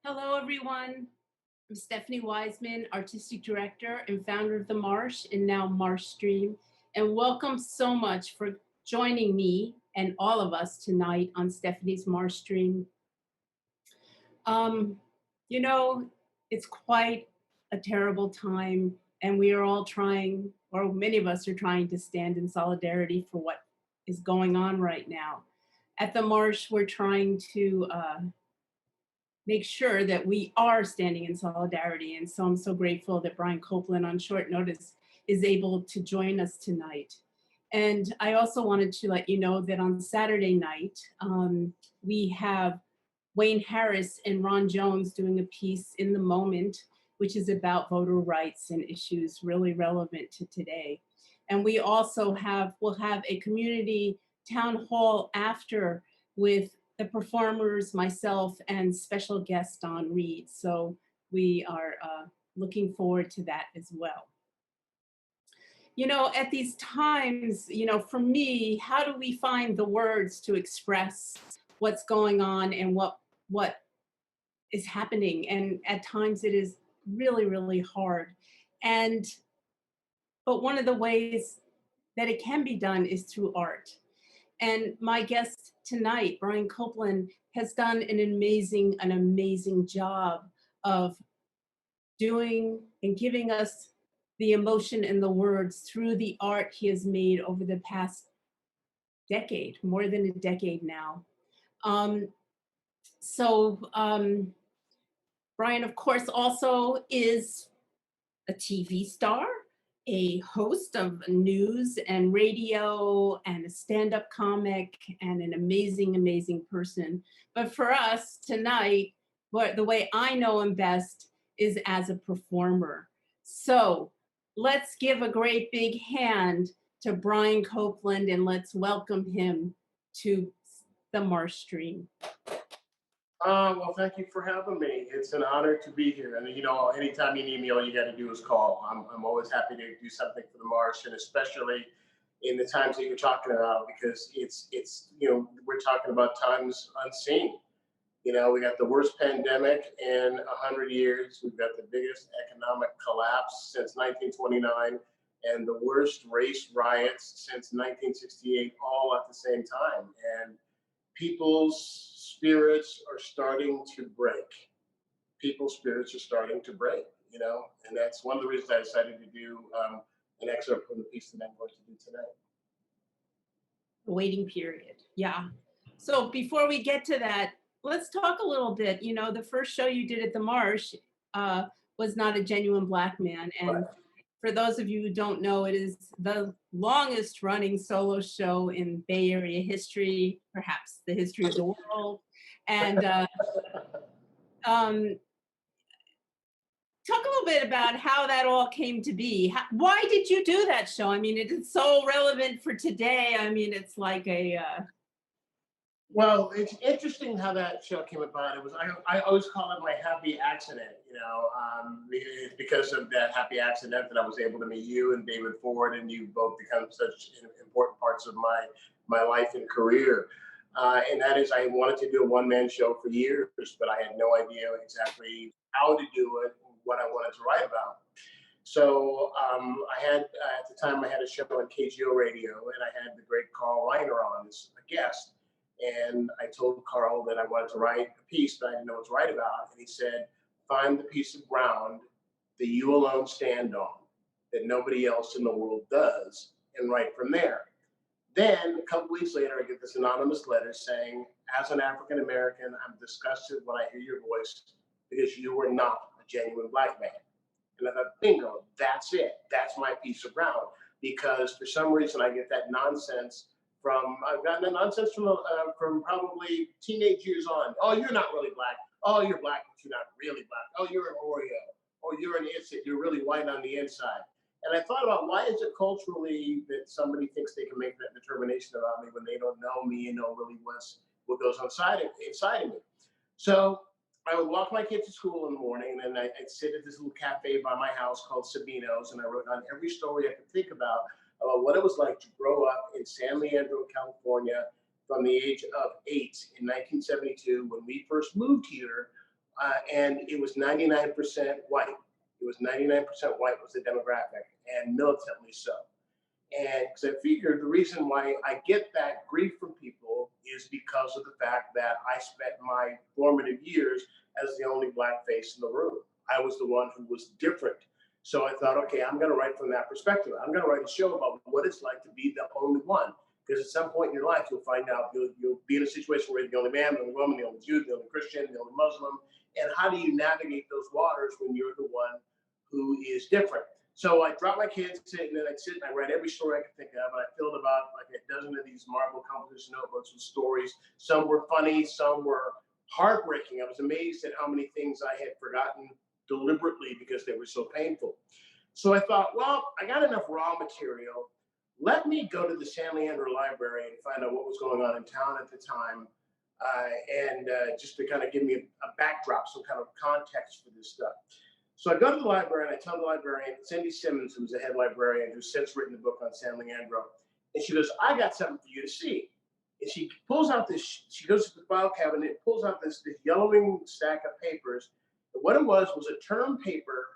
Hello, everyone. I'm Stephanie Wiseman, Artistic Director and founder of the Marsh and now MarshStream. And welcome so much for joining me and all of us tonight on Stephanie's MarshStream. Um, you know, it's quite a terrible time, and we are all trying, or many of us are trying to stand in solidarity for what is going on right now. At the Marsh, we're trying to make sure that we are standing in solidarity. And so I'm so grateful that Brian Copeland on short notice is able to join us tonight. And I also wanted to let you know that on Saturday night, we have Wayne Harris and Ron Jones doing a piece in The Moment, which is about voter rights and issues really relevant to today. And we also will have a community town hall after with the performers, myself, and special guest Don Reed. So we are looking forward to that as well. At these times, for me, how do we find the words to express what's going on and what is happening? And at times it is really, really hard. And but one of the ways that it can be done is through art. And my guest tonight, Brian Copeland, has done an amazing job of doing and giving us the emotion and the words through the art he has made over the past decade, more than a decade now. Um, so Brian, of course, also is a TV star, a host of news and radio, and a stand up comic, and an amazing, amazing person. But for us tonight, the way I know him best is as a performer. So let's give a great big hand to Brian Copeland and let's welcome him to the Marsh Stream. Well, thank you for having me. It's an honor to be here. And anytime you need me, all you got to do is call. I'm always happy to do something for the Marsh, and especially in the times that you're talking about, because we're talking about times unseen. We got the worst pandemic in 100 years. We've got the biggest economic collapse since 1929, and the worst race riots since 1968, all at the same time. And people's spirits are starting to break. People's spirits are starting to break, and that's one of the reasons I decided to do an excerpt from the piece that I'm going to do today. The waiting period. Yeah. So before we get to that, let's talk a little bit. The first show you did at the Marsh was Not a Genuine Black Man. And Right. for those of you who don't know, it is the longest running solo show in Bay Area history, perhaps the history of the world. And um, talk a little bit about how that all came to be. Why did you do that show? I mean, it is so relevant for today. I mean, it's like a Well, it's interesting how that show came about. I always call it my happy accident, it's because of that happy accident that I was able to meet you and David Ford, and you both become such important parts of my life and career. And that is, I wanted to do a one-man show for years, but I had no idea exactly how to do it, what I wanted to write about. So at the time I had a show on KGO Radio, and I had the great Carl Reiner on as a guest. And I told Carl that I wanted to write a piece, but I didn't know what to write about. And he said, find the piece of ground that you alone stand on, that nobody else in the world does, and write from there. Then a couple weeks later, I get this anonymous letter saying, as an African American, I'm disgusted when I hear your voice because you were not a genuine Black man. And I thought, bingo, that's it. That's my piece of ground. Because for some reason, I get that nonsense I've gotten that nonsense from probably teenage years on. Oh, you're not really Black. Oh, you're Black, but you're not really Black. Oh, you're an Oreo. Or you're an Isset. You're really white on the inside. And I thought about, why is it culturally that somebody thinks they can make that determination about me when they don't know me and know really what goes on inside of me. So I would walk my kids to school in the morning, and then I'd sit at this little cafe by my house called Sabino's, and I wrote down every story I could think about what it was like to grow up in San Leandro, California, from the age of 8 in 1972 when we first moved here and it was 99% white. It was 99% white was the demographic, and militantly so. And because I figured the reason why I get that grief from people is because of the fact that I spent my formative years as the only black face in the room. I was the one who was different. So I thought, okay, I'm going to write from that perspective. I'm going to write a show about what it's like to be the only one. Because at some point in your life, you'll find out you'll be in a situation where you're the only man, the only woman, the only Jew, the only Christian, the only Muslim. And how do you navigate those waters when you're the one who is different? So I dropped my kids, and then I'd sit and I read every story I could think of. And I filled about like a dozen of these Marvel composition notebooks with stories. Some were funny, some were heartbreaking. I was amazed at how many things I had forgotten deliberately because they were so painful. So I thought, well, I got enough raw material. Let me go to the San Leandro Library and find out what was going on in town at the time, and just to kind of give me a backdrop, some kind of context for this stuff. So I go to the library and I tell the librarian, Cindy Simmons, who's the head librarian, who's since written a book on San Leandro, and she goes, I got something for you to see. And she pulls out this, she goes to the file cabinet and pulls out this yellowing stack of papers. And what it was a term paper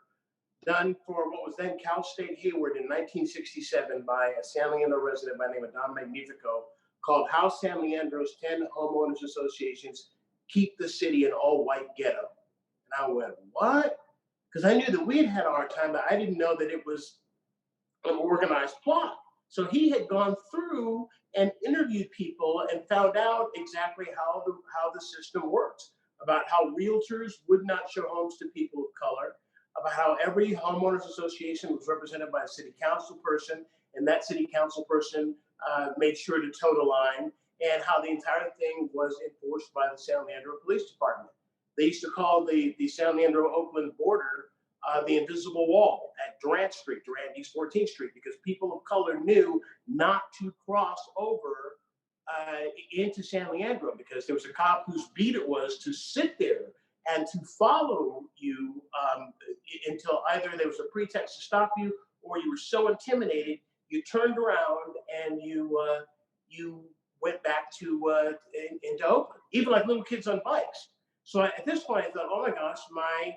done for what was then Cal State Hayward in 1967 by a San Leandro resident by the name of Don Magnifico, called How San Leandro's 10 Homeowners Associations Keep the City an All-White Ghetto. And I went, what? Because I knew that we had a hard time, but I didn't know that it was an organized plot. So he had gone through and interviewed people and found out exactly how the system works, about how realtors would not show homes to people of color, about how every homeowners association was represented by a city council person, and that city council person made sure to toe the line, and how the entire thing was enforced by the San Leandro Police Department. They used to call the San Leandro-Oakland border the invisible wall at Durant Street, Durant East 14th Street, because people of color knew not to cross over into San Leandro, because there was a cop whose beat it was to sit there and to follow you until either there was a pretext to stop you, or you were so intimidated you turned around and you went back to into Oakland, even like little kids on bikes. So at this point, I thought, oh my gosh, my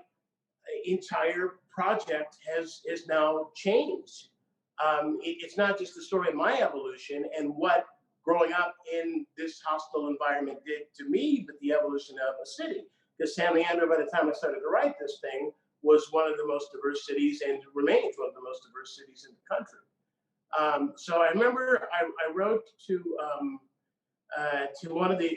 entire project has now changed. It's not just the story of my evolution and what growing up in this hostile environment did to me, but the evolution of a city. Because San Leandro, by the time I started to write this thing, was one of the most diverse cities and remains one of the most diverse cities in the country. So I remember I wrote to one of the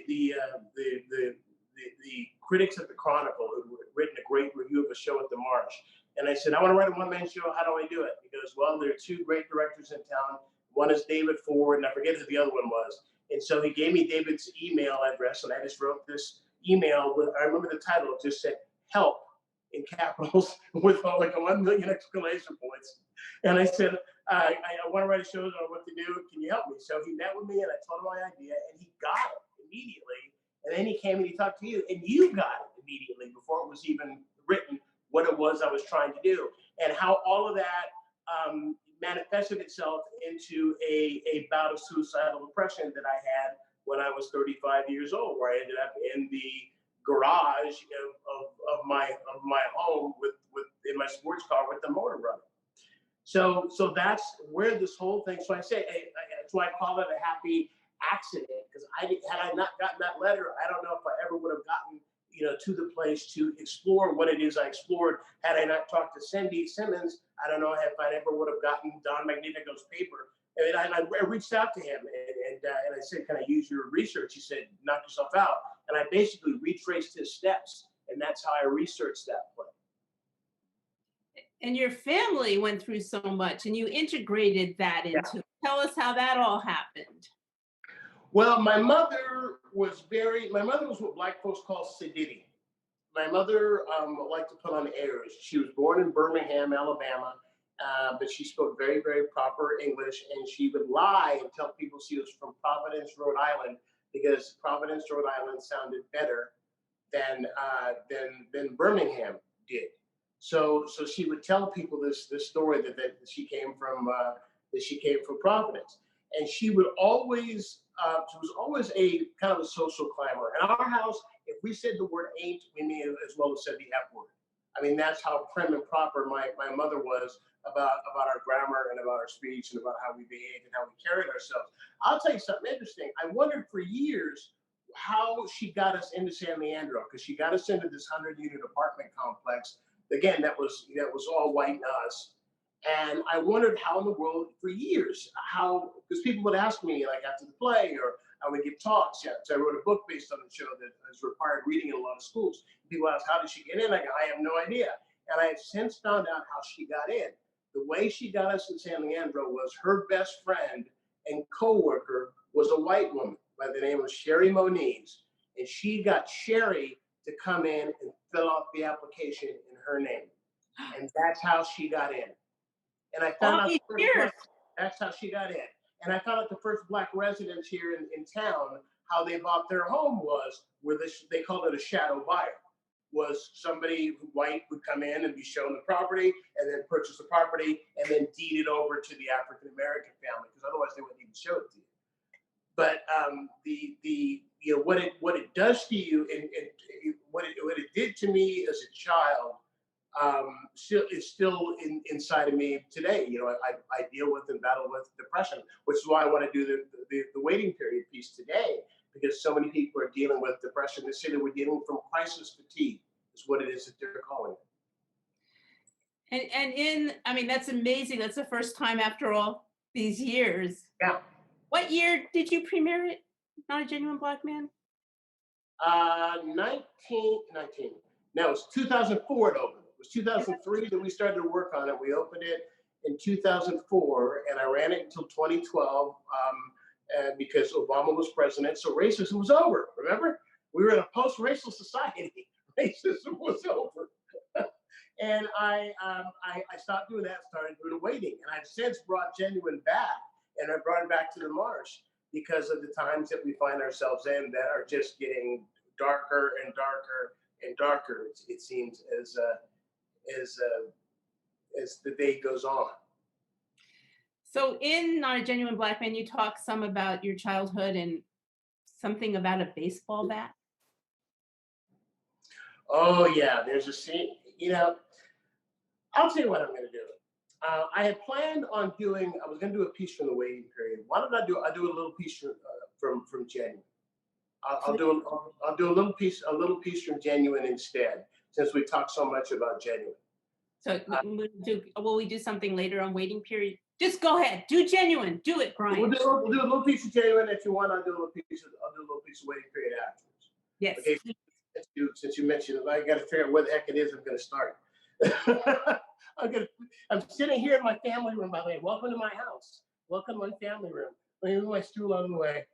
critics at the Chronicle, who had written a great review of a show at the Marsh. And I said, I want to write a one-man show. How do I do it? He goes, well, there are two great directors in town. One is David Ford, and I forget who the other one was. And so he gave me David's email address, and I just wrote this email with, I remember the title, it just said, help, in capitals with like 1 million exclamation points. And I said, I want to write a show on what to do. Can you help me? So he met with me, and I told him my idea, and he got it immediately. And then he came and he talked to you, and you got it immediately before it was even written what it was I was trying to do, and how all of that manifested itself into a bout of suicidal depression that I had when I was 35 years old, where I ended up in the garage of my home with in my sports car with the motor running. So that's where this whole thing. So I say that's why I call it a happy accident, because had I not gotten that letter, I don't know if I ever would have gotten to the place to explore what it is I explored. Had I not talked to Cindy Simmons, I don't know if I ever would have gotten Don Magnifico's paper. And I reached out to him and I said, can I use your research? He said, knock yourself out. And I basically retraced his steps, and that's how I researched that play. And your family went through so much, and you integrated that into it. Tell us how that all happened. Well, my mother was what black folks call sedity. My mother liked to put on airs. She was born in Birmingham, Alabama, but she spoke very, very proper English, and she would lie and tell people she was from Providence, Rhode Island, because Providence, Rhode Island sounded better than Birmingham did. So she would tell people this story that she came from Providence, and she would always she was always a kind of a social climber. In our house, if we said the word ain't, we mean as well as said the F word. I mean, that's how prim and proper my mother was about our grammar and about our speech and about how we behaved and how we carried ourselves. I'll tell you something interesting. I wondered for years how she got us into San Leandro, because she got us into this 100-unit apartment complex. Again, that was all white us. And I wondered how in the world for years, how, because people would ask me like after the play, or I would give talks. Yeah, so I wrote a book based on the show that is required reading in a lot of schools. People ask, how did she get in? I go, I have no idea. And I have since found out how she got in. The way she got us in San Leandro was her best friend and coworker was a white woman by the name of Sherry Moniz. And she got Sherry to come in and fill out the application in her name. And that's how she got in. And I found All out these the first years. black, that's how she got in. And I found out the first black residents here in town, how they bought their home was where they called it a shadow buyer. Was somebody white would come in and be shown the property and then purchase the property and then deed it over to the African American family, because otherwise they wouldn't even show it to you. But what it does to you and what it did to me as a child still inside of me today. I deal with and battle with depression, which is why I want to do the waiting period piece today, because so many people are dealing with depression. They say that we're dealing from crisis fatigue, is what it is that they're calling it. I mean, that's amazing. That's the first time after all these years. Yeah. What year did you premiere it? Not a Genuine Black Man? 1919. No, it was 2004 it opened. It was 2003 that we started to work on it. We opened it in 2004, and I ran it until 2012 because Obama was president. So racism was over. Remember, we were in a post-racial society. Racism was over. And I stopped doing that, started doing waiting, and I've since brought Genuine back, and I brought it back to the Marsh because of the times that we find ourselves in that are just getting darker and darker and darker. It seems as the day goes on. So in Not a Genuine Black Man, you talk some about your childhood and something about a baseball bat. Oh yeah, there's a scene. I'll tell you what I'm going to do. I had planned on doing. I was going to do a piece from the waiting period. Why don't I do a little piece from Genuine? I'll do a little piece from Genuine instead, since we talked so much about Genuine. So will we do something later on waiting period? Just go ahead, do Genuine, do it, Brian. We'll do a little piece of Genuine if you want. I'll do a little piece of waiting period afterwards. Yes. Okay. Since you mentioned it, I got to figure out where the heck it is I'm going to start. I'm sitting here in my family room, by the way. Welcome to my house. Welcome to my family room. Let me move my stool out of the way.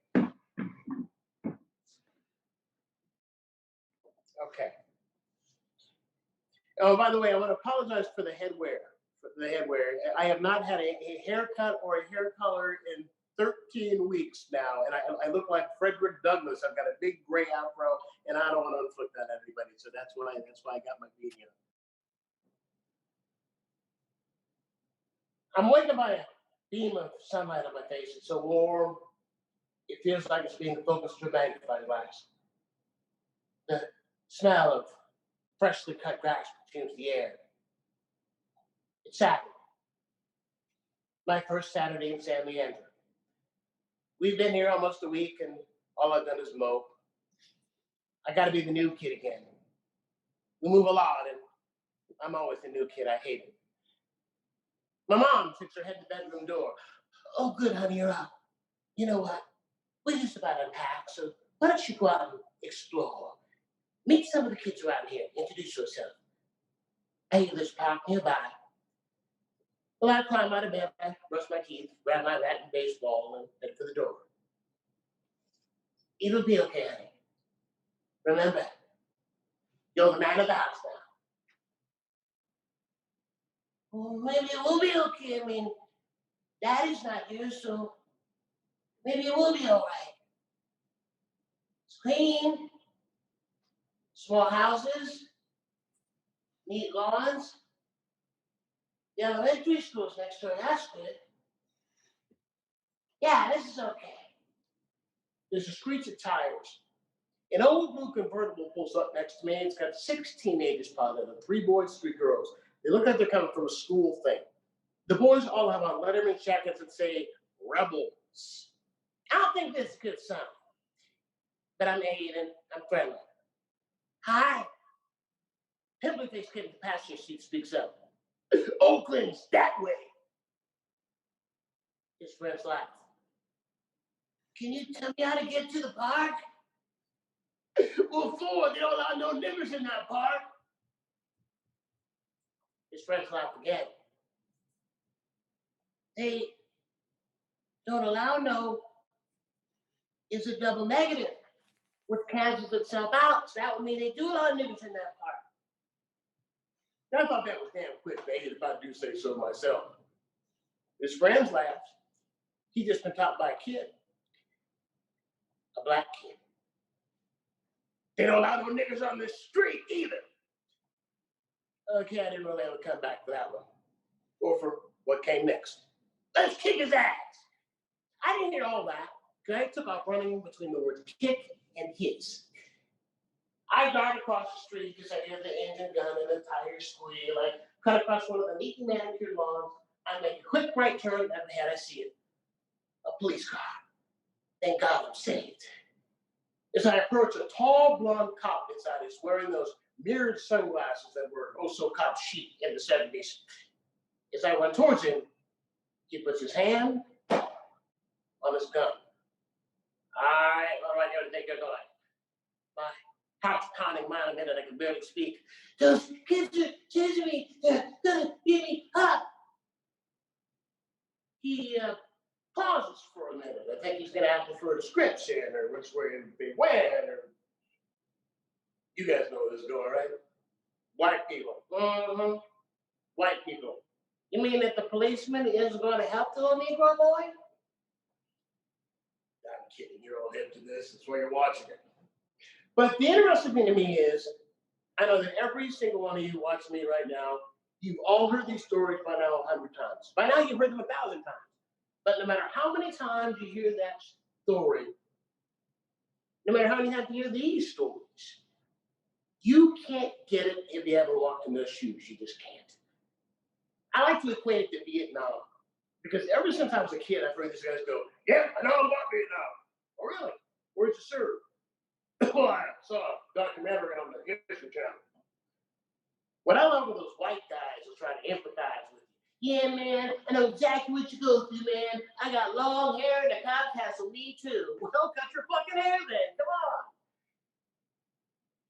Okay. Oh, by the way, I want to apologize for the headwear. I have not had a haircut or a hair color in 13 weeks now, and I look like Frederick Douglass. I've got a big gray afro, and I don't want to inflict that on anybody. So that's why I got my beanie on. I'm awakened by a beam of sunlight on my face. It's so warm, it feels like it's being focused through a magnifying glass. The smell of freshly cut grass perfumes the air. It's Saturday. My first Saturday in San Leandro. We've been here almost a week, and all I've done is mope. I got to be the new kid again. We move a lot, and I'm always the new kid. I hate it. My mom sticks her head in the bedroom door. Oh, good, honey, you're up. You know what? We're just about to unpack, so why don't you go out and explore? Meet some of the kids around here. Introduce yourself. I hear this park nearby. Well, I climb out of bed, brush my teeth, grab my bat and baseball, and head for the door. It'll be okay, honey. Remember, you're the man of the house now. Well, maybe it will be okay. I mean, Daddy's not here, so maybe it will be all right. It's clean, small houses, neat lawns. The elementary school's next door. That's good. Yeah, this is okay. There's a screech of tires. An old blue convertible pulls up next to me. It's got 6 teenagers piled in it, 3 boys, 3 girls. They look like they're coming from a school thing. The boys all have on Letterman jackets that say Rebels. I don't think this is a good sign, but I'm Aiden. I'm friendly. Hi. Pimply faced kid in the passenger seat speaks up. Oakland's that way. His friends laugh. Can you tell me how to get to the park? Well, Ford, they don't allow no niggers in that park. His friends laugh again. They don't allow no is a double negative with cancels itself out. So that would mean they do allow niggers in that park. I thought that was damn quick, baby, if I do say so myself. His friends laughed. He just been taught by a kid. A black kid. They don't allow no niggas on the street either. Okay, I didn't really ever come back for that one. Or for what came next. Let's kick his ass. I didn't hear all that. I took off running between the words kick and his. I dart across the street because I hear the engine gun and the tires squeal. I cut across one of the neatly manicured lawns. I make a quick right turn, and ahead I see it. A police car. Thank God I'm saved. As I approach, a tall blonde cop inside is wearing those mirrored sunglasses that were also cop chic in the 70s. As I run towards him, he puts his hand on his gun. All right, how do you think you're going? My heart's pounding mile a minute, I can barely speak. Those kids are chasing me, they're gonna get me up. He pauses for a minute. I think he's gonna have to throw the scripts in, or which way they went, or you guys know where this is going, right? White people. Mm-hmm. White people. You mean that the policeman is going to help the little Negro boy? I'm kidding. You're all hip to this. That's why you're watching it. But the interesting thing to me is, I know that every single one of you watching me right now, you've all heard these stories by now 100 times. By now, you've heard them 1,000 times. But no matter how many times you hear that story, no matter how many times you hear these stories, you can't get it if you ever walked in those shoes. You just can't. I like to equate it to Vietnam. Because ever since I was a kid, I've heard these guys go, yeah, I know about Vietnam. Oh, really? Where'd you serve? Well, I saw a documentary on the History Channel. What I love are those white guys who try to empathize with you. Yeah, man, I know exactly what you go through, man. I got long hair and the cops hassle me too. Well, cut your fucking hair then. Come on.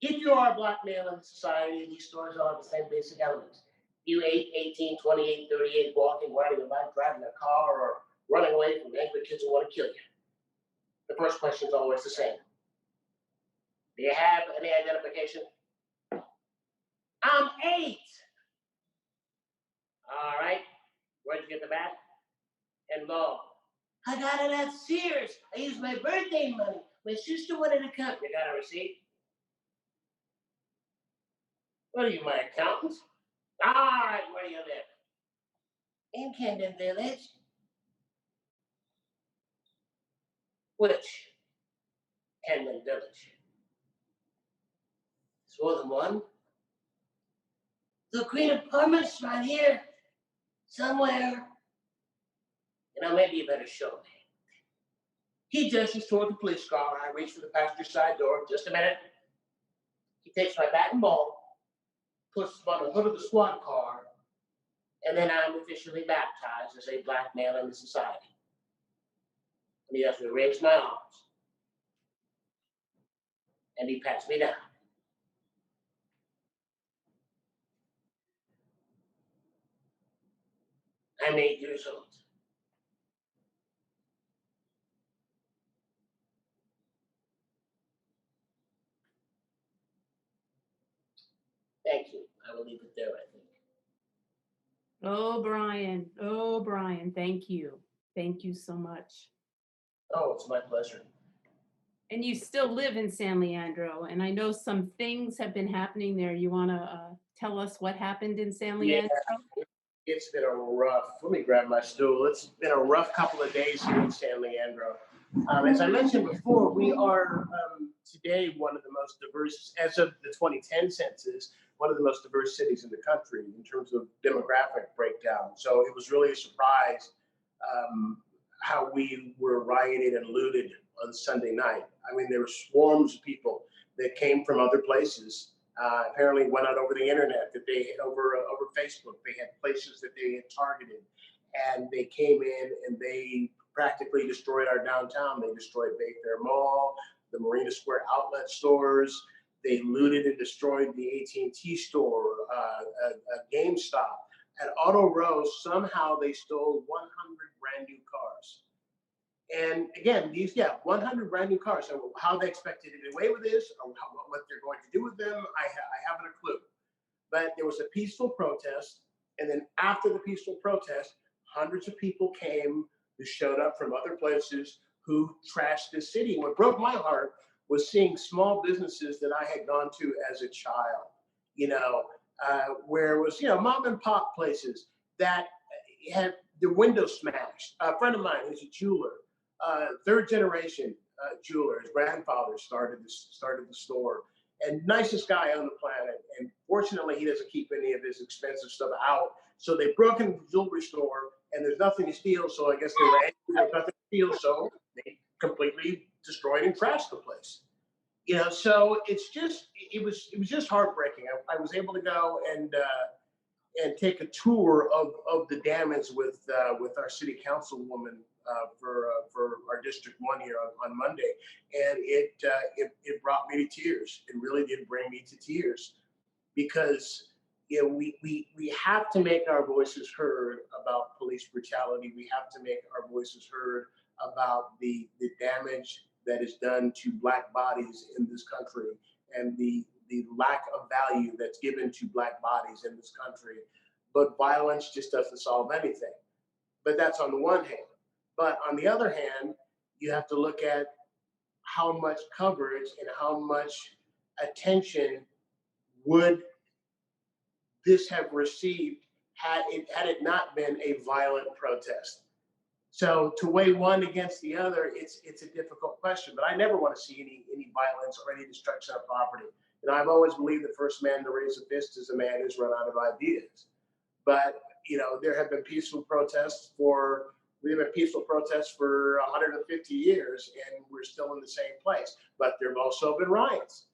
If you are a black male in society, these stories all have the same basic elements. You 8, 18, 28, 38, walking, riding a bike, driving a car, or running away from angry kids who want to kill you. The first question is always the same. Do you have any identification? I'm 8. All right. Where'd you get the bat? And long. I got it at Sears. I used my birthday money. My sister wanted to come. You got a receipt? What are you, my accountant? All right, where do you live? In Camden Village. Which? Camden Village. It's more than one. The green apartment's right here. Somewhere. You know, maybe you better show me. He gestures toward the police car, and I reach for the passenger side door. Just a minute. He takes my bat and ball, puts it on the hood of the squad car, and then I'm officially baptized as a black male in the society. And he has me raise my arms. And he pats me down. I'm 8 years old. Thank you. I will leave it there, I think. Oh, Brian. Oh, Brian. Thank you. Thank you so much. Oh, it's my pleasure. And you still live in San Leandro, and I know some things have been happening there. You want to tell us what happened in San Leandro? Yeah, it's been a rough, let me grab my stool. It's been a rough couple of days here in San Leandro. As I mentioned before, we are today one of the most diverse, as of the 2010 census, one of the most diverse cities in the country in terms of demographic breakdown. So it was really a surprise how we were rioted and looted on Sunday night. I mean, there were swarms of people that came from other places. Apparently went out over the internet, that they over Facebook. They had places that they had targeted, and they came in and they practically destroyed our downtown. They destroyed Bayfair Mall, the Marina Square outlet stores. They looted and destroyed the AT&T store, a GameStop. At Auto Row, somehow they stole 100 brand new cars. And again, 100 brand new cars. So how they expected to get away with this, or what they're going to do with them, I haven't a clue. But there was a peaceful protest, and then after the peaceful protest, hundreds of people came who showed up from other places who trashed this city. What broke my heart was seeing small businesses that I had gone to as a child, where it was, mom and pop places that had the windows smashed. A friend of mine who's a jeweler, third generation jeweler. His grandfather started the store, and nicest guy on the planet. And fortunately, he doesn't keep any of his expensive stuff out. So they broke into the jewelry store, and there's nothing to steal. So I guess they were angry there's nothing to steal, so they completely destroyed and trashed the place. So it was just heartbreaking. I was able to go and take a tour of the damage with our city councilwoman for our District 1 here on Monday, and it brought me to tears. It really did bring me to tears, because we have to make our voices heard about police brutality. We have to make our voices heard about the damage that is done to Black bodies in this country, and the lack of value that's given to Black bodies in this country. But violence just doesn't solve anything. But that's on the one hand. But on the other hand, you have to look at how much coverage and how much attention would this have received had it not been a violent protest. So to weigh one against the other, it's a difficult question. But I never want to see any violence or any destruction of property. I've always believed the first man to raise a fist is a man who's run out of ideas. But there have been peaceful protests for 150 years, and we're still in the same place. But there have also been riots.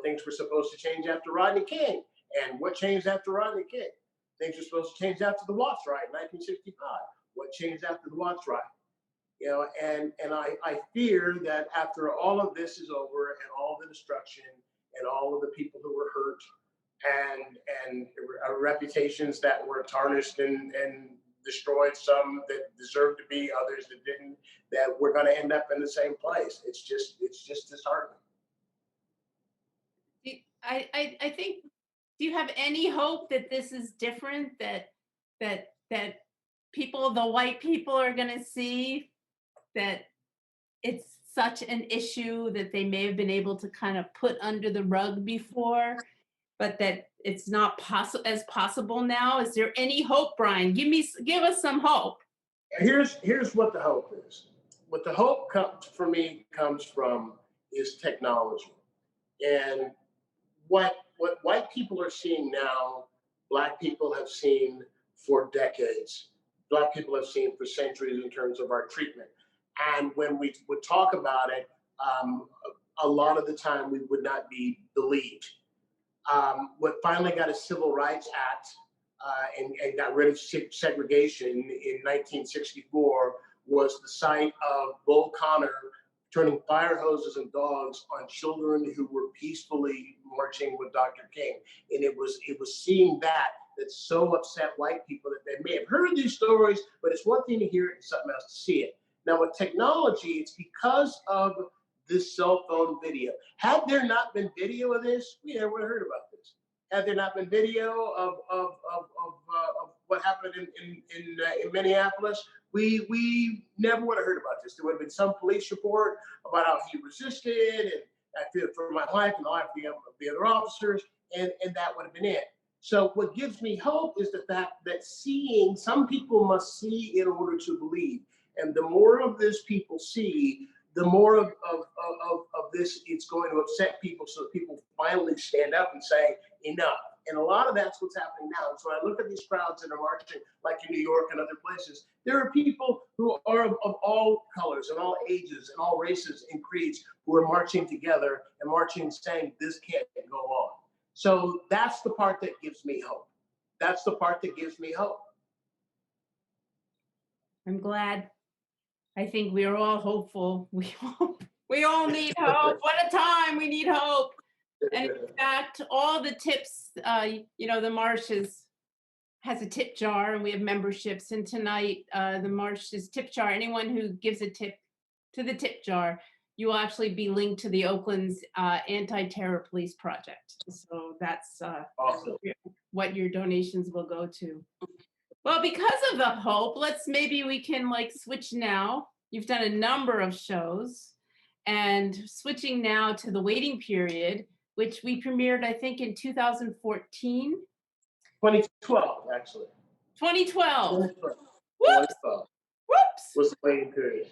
Things were supposed to change after Rodney King. And what changed after Rodney King? Things were supposed to change after the Watts riot in 1965. What changed after the Watts riot? And I fear that after all of this is over, and all the destruction, and all of the people who were hurt, and reputations that were tarnished and destroyed, some that deserved to be, others that didn't, that we're going to end up in the same place. It's just disheartening. I think, do you have any hope that this is different, that people, the white people, are going to see that it's such an issue that they may have been able to kind of put under the rug before, but that it's not possible now? Is there any hope, Brian? Give us some hope. Here's what the hope is. What the hope comes from is technology. And what white people are seeing now, Black people have seen for decades. Black people have seen for centuries in terms of our treatment. And when we would talk about it, a lot of the time we would not be believed. What finally got a Civil Rights Act and got rid of segregation in 1964 was the sight of Bull Connor turning fire hoses and dogs on children who were peacefully marching with Dr. King. And it was seeing that so upset white people that they may have heard these stories, but it's one thing to hear it and something else to see it. Now with technology, it's because of this cell phone video. Had there not been video of this, we never would have heard about this. Had there not been video of what happened in Minneapolis, we never would have heard about this. There would have been some police report about how he resisted, and I feared for my life and the life of the other officers, and that would have been it. So what gives me hope is the fact that some people must see in order to believe. And the more of this people see, the more of this it's going to upset people, so people finally stand up and say enough. And a lot of that's what's happening now. So when I look at these crowds that are marching, like in New York and other places, there are people who are of all colors and all ages and all races and creeds who are marching together and marching saying this can't go on. So that's the part that gives me hope. That's the part that gives me hope. I'm glad. I think we are all hopeful. We all need hope. What a time we need hope. And in fact, all the tips, the Marsh has a tip jar, and we have memberships. And tonight, the Marsh's tip jar, anyone who gives a tip to the tip jar, you will actually be linked to the Oakland's anti-terror police project. So that's Awesome. what your donations will go to. Well, because of the hope, maybe we can switch now. You've done a number of shows, and switching now to the waiting period, which we premiered, I think, in 2014. 2012, actually. 2012. 2012. Whoops. 2012 Whoops. was the waiting period.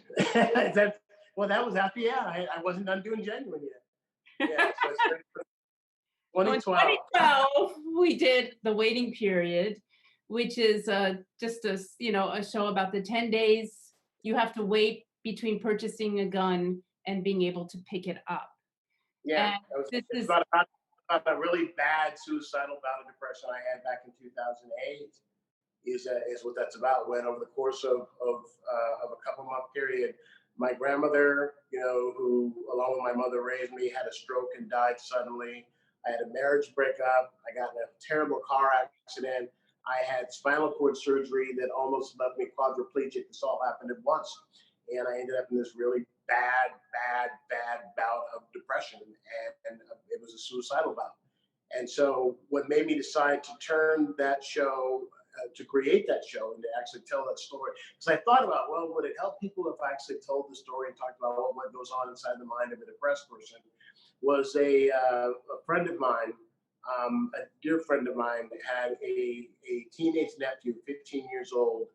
That was after, yeah, I wasn't done doing Genuine yet. Yeah, so it's So in 2012. 2012, we did the waiting period, which is just a show about the 10 days you have to wait between purchasing a gun and being able to pick it up. Yeah, And this it's is about a really bad suicidal bout of depression I had back in 2008. Is what that's about. When over the course of a couple month period, my grandmother, who along with my mother raised me, had a stroke and died suddenly. I had a marriage breakup. I got in a terrible car accident. I had spinal cord surgery that almost left me quadriplegic. This all happened at once. And I ended up in this really bad bout of depression. And it was a suicidal bout. And so what made me decide to turn that show, to create that show and to actually tell that story, because I thought about, well, would it help people if I actually told the story and talked about what goes on inside the mind of a depressed person? Was a friend of mine, a dear friend of mine, had a teenage nephew, 15 years old,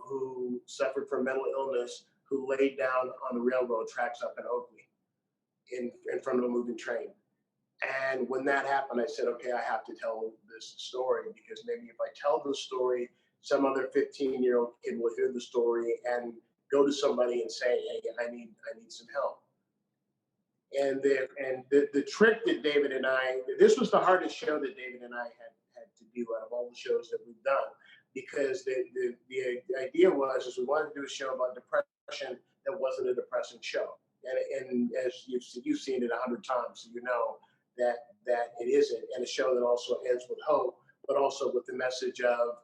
who suffered from mental illness, who laid down on the railroad tracks up in Oakley in front of a moving train. And when that happened, I said, okay, I have to tell this story, because maybe if I tell the story, some other 15-year-old kid will hear the story and go to somebody and say, hey, I need some help. And the trick that David and I, this was the hardest show that David and I had to do out of all the shows that we've done, because the idea was is we wanted to do a show about depression that wasn't a depressing show. And as you've seen it 100 times, so you know that it isn't, and a show that also ends with hope, but also with the message of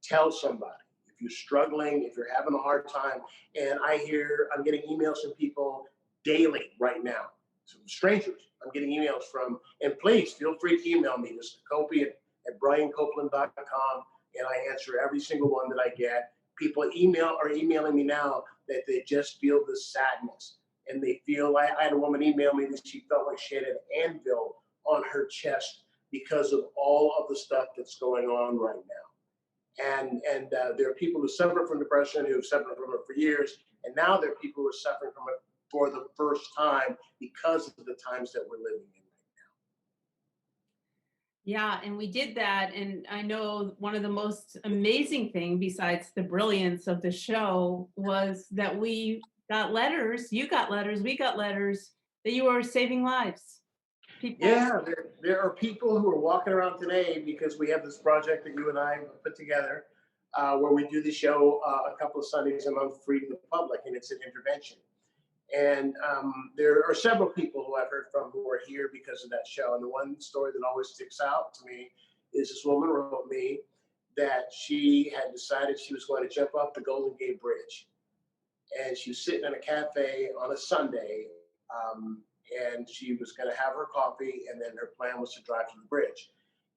tell somebody if you're struggling, if you're having a hard time. And I'm getting emails from people daily right now, some strangers I'm getting emails from, and please feel free to email me, Mr. Copey at briancopeland.com, and I answer every single one that I get. People are emailing me now that they just feel the sadness. And they feel, I had a woman email me that she felt like she had an anvil on her chest because of all of the stuff that's going on right now. And there are people who suffer from depression, who have suffered from it for years, and now there are people who are suffering from it for the first time because of the times that we're living in right Yeah, now. and we did that. And I know one of the most amazing thing, besides the brilliance of the show, was that we got letters, you got letters, we got letters that you are saving lives. People. Yeah, there are people who are walking around today because we have this project that you and I put together, where we do the show a couple of Sundays a month free to the public, and it's an intervention. And there are several people who I've heard from who are here because of that show. And the one story that always sticks out to me is this woman wrote me that she had decided she was going to jump off the Golden Gate Bridge. And she was sitting in a cafe on a Sunday, and she was going to have her coffee, and then her plan was to drive to the bridge.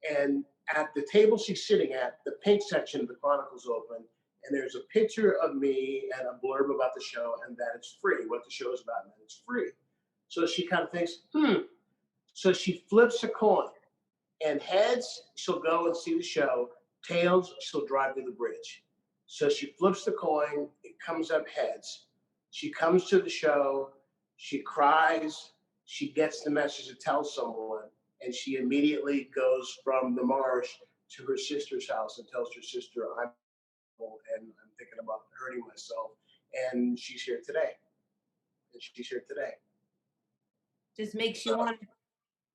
And at the table she's sitting at, the pink section of the Chronicle's open, and there's a picture of me and a blurb about the show, and that it's free, what the show is about, and that it's free. So she kind of thinks, So she flips a coin, and heads, she'll go and see the show. Tails, she'll drive to the bridge. So she flips the coin, it comes up heads. She comes to the show, she cries, she gets the message to tell someone, and she immediately goes from the Marsh to her sister's house and tells her sister, I'm ill and I'm thinking about hurting myself. And she's here today. And she's here today. Just makes you want,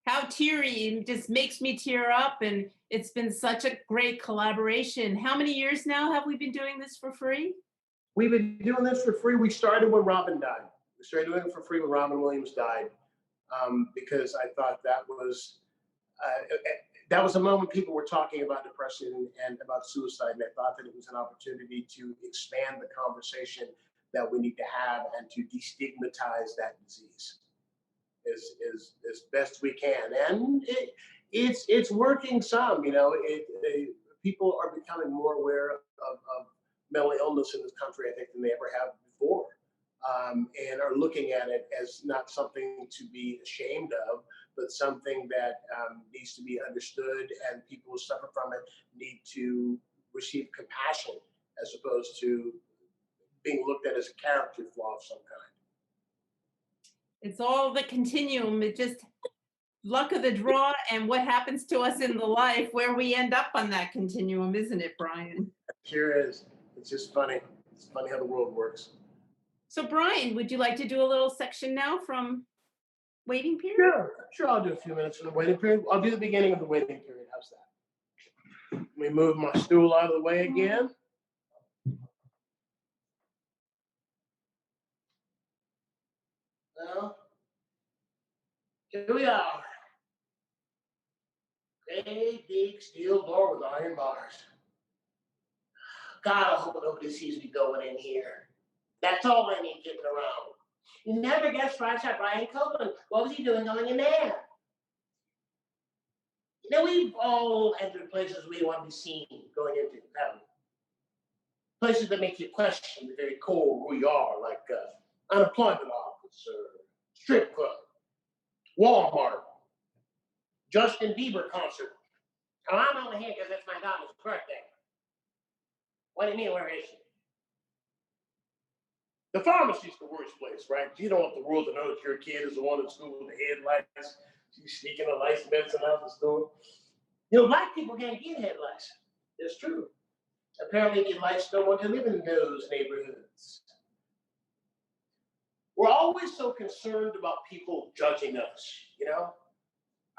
how teary, it just makes me tear up. And it's been such a great collaboration. How many years now have we been doing this for free? We've been doing this for free. We started when Robin died. We started doing it for free when Robin Williams died, because I thought that was a moment people were talking about depression and about suicide, and I thought that it was an opportunity to expand the conversation that we need to have and to destigmatize that disease as best we can. And it's working some. People are becoming more aware of mental illness in this country, I think, than they ever have before, and are looking at it as not something to be ashamed of, but something that needs to be understood, and people who suffer from it need to receive compassion as opposed to being looked at as a character flaw of some kind. It's all the continuum. It just luck of the draw and what happens to us in the life where we end up on that continuum, isn't it, Brian? Sure is. It's just funny. It's funny how the world works. So, Brian, would you like to do a little section now from waiting period? Sure. I'll do a few minutes from the waiting period. I'll do the beginning of the waiting period. How's that? Let me move my stool out of the way again. Well, here we are. Great big steel door with iron bars. God, I hope nobody sees me going in here. That's all I need getting around. You never guessed Brian Copeland. What was he doing going in there? We've all entered places we don't want to be seen going into, haven't we? Places that make you question the very core of who you are, like unemployment office, or strip club, Walmart, Justin Bieber concert. Oh, I'm only here because it's my daughter's birthday. What do you mean, where is she? The pharmacy's the worst place, right? You don't want the world to know that your kid is the one in school with the headlights. She's sneaking a nice medicine out the store. Black people can't get head lice. It's true. Apparently, the lights don't want to live in those neighborhoods. We're always so concerned about people judging us,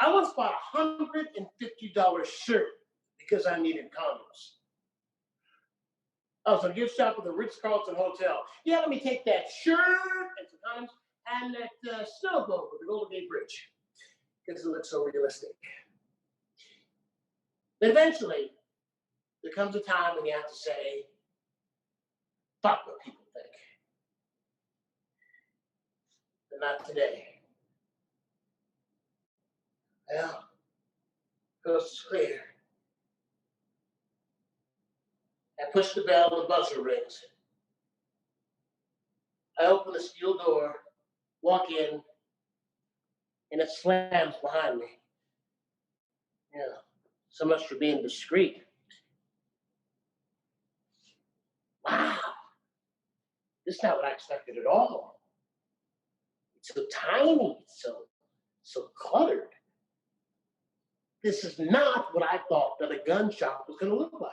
I once bought a $150 shirt because I needed condoms. I was on a gift shop at the Ritz-Carlton Hotel. Yeah, let me take that shirt and some condoms and that snow globe with the Golden Gate Bridge because it looks so realistic. But eventually, there comes a time when you have to say, fuck what people think. But not today. Well, coast is clear. I push the bell, the buzzer rings. I open the steel door, walk in, and it slams behind me. Yeah, so much for being discreet. Wow, this is not what I expected at all. It's so tiny, so cluttered. This is not what I thought that a gun shop was going to look like.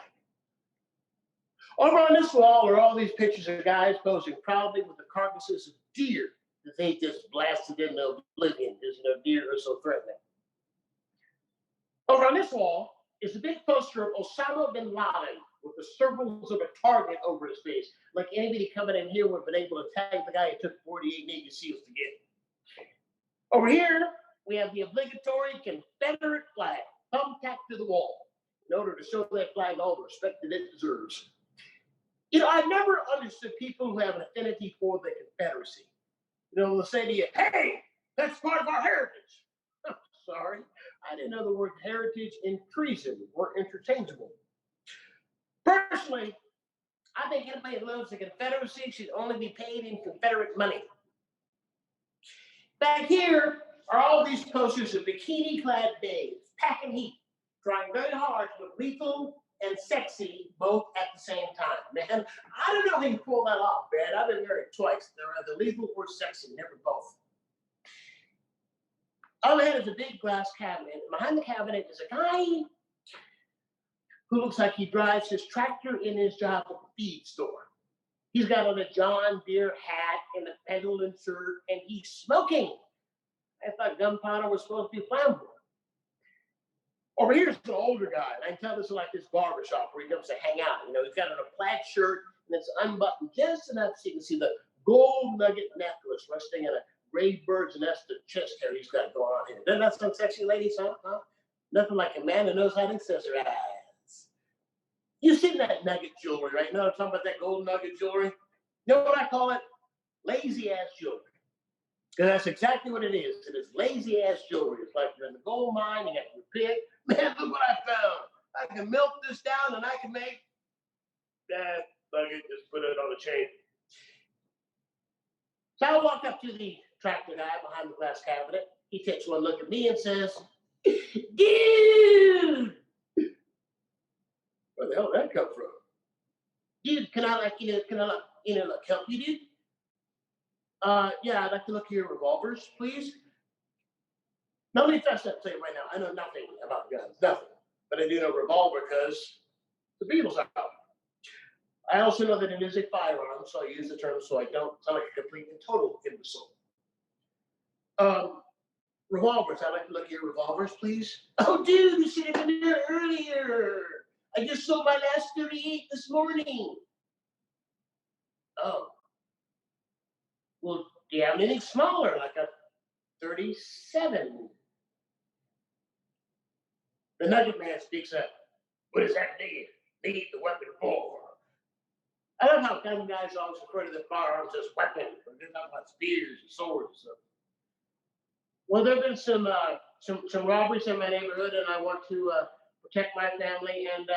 Over on this wall are all these pictures of guys posing proudly with the carcasses of deer that they just blasted into oblivion because deer are so threatening. Over on this wall is a big poster of Osama bin Laden with the circles of a target over his face, like anybody coming in here would have been able to tag the guy who took 48 Navy SEALs to get. Over here, we have the obligatory Confederate flag thumbtacked to the wall in order to show that flag all the respect that it deserves. I've never understood people who have an affinity for the Confederacy. They'll say to you, hey, that's part of our heritage. Sorry, I didn't know the word heritage and treason were interchangeable. Personally, I think anybody who loves the Confederacy should only be paid in Confederate money. Back here are all these posters of bikini-clad babes, packing heat, trying very hard to look lethal and sexy both at the same time, man. I don't know how you pull that off, man. I've been married twice. They're either lethal or sexy, never both. Overhead is a big glass cabinet. Behind the cabinet is a guy who looks like he drives his tractor in his job at the feed store. He's got on a John Deere hat and a Pendleton shirt, and he's smoking. I thought gunpowder was supposed to be flammable. Over here's an older guy, and I can tell this is like this barber shop where he comes to hang out. You know, he's got on a plaid shirt, and it's unbuttoned just enough so you can see the gold nugget necklace resting in a gray bird's nest of chest hair he's got going on here. Doesn't that sound sexy, ladies? Huh? Nothing like a man who knows how to accessorize. You've seen that nugget jewelry, right? You know what I'm talking about, that gold nugget jewelry? You know what I call it? Lazy-ass jewelry. Because that's exactly what it is. It is lazy-ass jewelry. It's like you're in the gold mine, you got your pick. Man, look what I found. I can melt this down and I can make that nugget, just put it on a chain. So I walk up to the tractor guy behind the glass cabinet. He takes one look at me and says, dude! Where the hell did that come from? Dude, can I help you, dude? Yeah, I'd like to look at your revolvers, please. Now, let me fess up to you right now. I know nothing about guns, nothing. But I do know revolver because the Beatles are out. I also know that it is a firearm, so I use the term so I don't sound like a complete and total imbecile. Revolvers. I'd like to look at your revolvers, please. Oh, dude, you should have been there earlier. I just sold my last 38 this morning. Oh. Well, do you have anything smaller, like a 37? The nugget man speaks up. What does that need the weapon for? I love how gun guys always refer to their firearms as weapons, but they're talking about spears and swords and stuff. Well, there have been some robberies in my neighborhood, and I want to protect my family and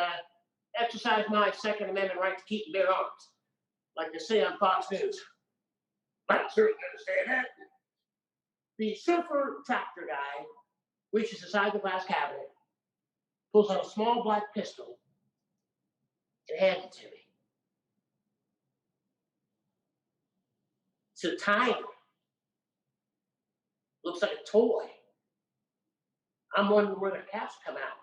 exercise my Second Amendment right to keep and bear arms, like they say on Fox News. I certainly understand that. The surfer tractor guy reaches inside the glass cabinet, pulls out a small black pistol, and hands it to me. It's a tiger. Looks like a toy. I'm wondering where the caps come out.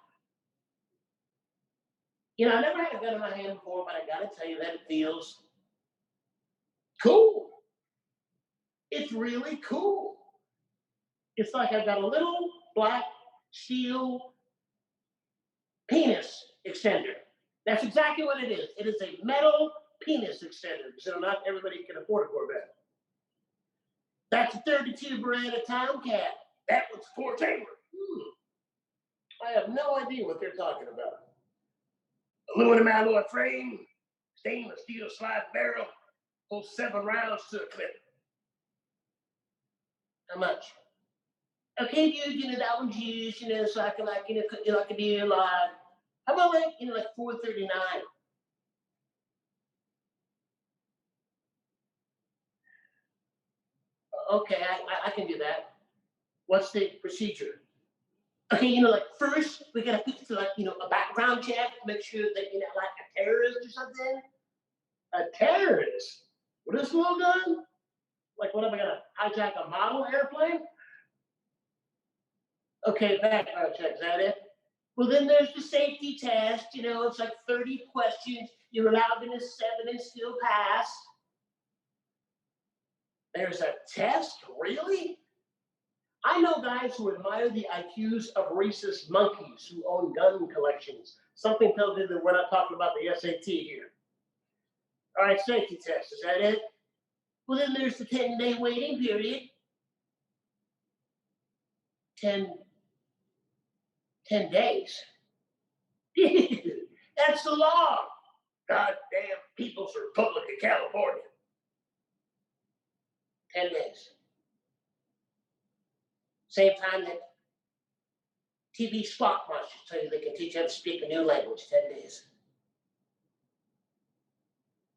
You know, I never had a gun in my hand before, but I gotta tell you that it feels cool. It's really cool. It's like I've got a little black steel penis extender. That's exactly what it is. It is a metal penis extender. So not everybody can afford a Corvette. That's a 32 Beretta Tomcat. That one's 4-chamber. I have no idea what they're talking about. Aluminum alloy frame, stainless steel slide barrel, holds 7 rounds to a clip. How much? Okay, dude, you know, that one's used, you know, so I can, like, you know, like a deal, how about, like, you know, like $4.39? Okay, I can do that. What's the procedure? Okay, you know, like, first, we gotta put to, like, you know, a background check to make sure that you're not, like, a terrorist or something. A terrorist? With this little gun? Like, what am I gonna hijack a model airplane? Okay, background check, is that it? Well, then there's the safety test. You know, it's like 30 questions. You're allowed in a 7 and still pass. There's a test? Really? I know guys who admire the IQs of rhesus monkeys who own gun collections. Something tells me that we're not talking about the SAT here. All right, safety test, is that it? Well, then there's the 10-day waiting period. 10 days. That's the law. Goddamn People's Republic of California. 10 days. Same time that TV swap masters tell you they can teach you how to speak a new language, 10 days.